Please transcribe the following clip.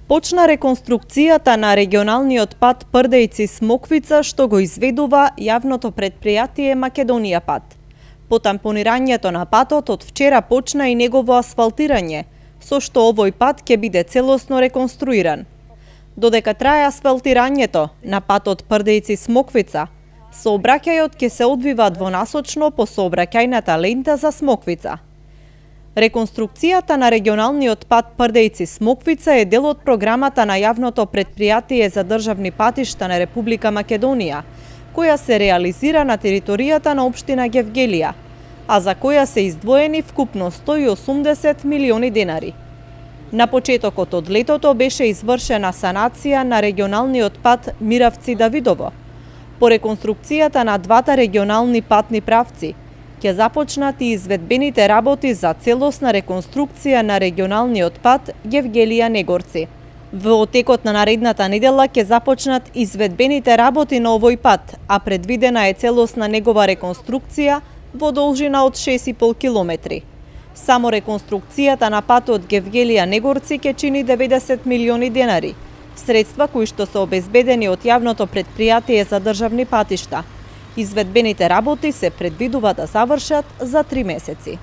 Почна реконструкцијата на регионалниот пат Прдејци-Смоквица, што го изведува јавното претпријатие Македонија пат. По тампонирањето на патот од вчера почна и негово асфалтирање, со што овој пат ќе биде целосно реконструиран. Додека трае асфалтирањето на патот Прдејци-Смоквица, сообраќајот ќе се одвива двонасочно по сообраќајната лента за Смоквица. Реконструкцијата на регионалниот пат Прдејци-Смоквица е дел од програмата на јавното претпријатие за државни патишта на Република Македонија, која се реализира на територијата на општина Гевгелија, а за која се издвоени вкупно 180 милиони денари. На почетокот од летото беше извршена санација на регионалниот пат Миравци-Давидово. По реконструкцијата на двата регионални патни правци ќе започнат и изведбените работи за целосна реконструкција на регионалниот пат Гевгелија-Негорци. Во текот на наредната недела ќе започнат изведбените работи на овој пат, а предвидена е целосна негова реконструкција во должина од 6,5 километри. Само реконструкцијата на патот Гевгелија-Негорци ќе чини 90 милиони денари, средства кои што се обезбедени од јавното претпријатие за државни патишта. Изведбените работи се предвидува да завршат за 3 месеци.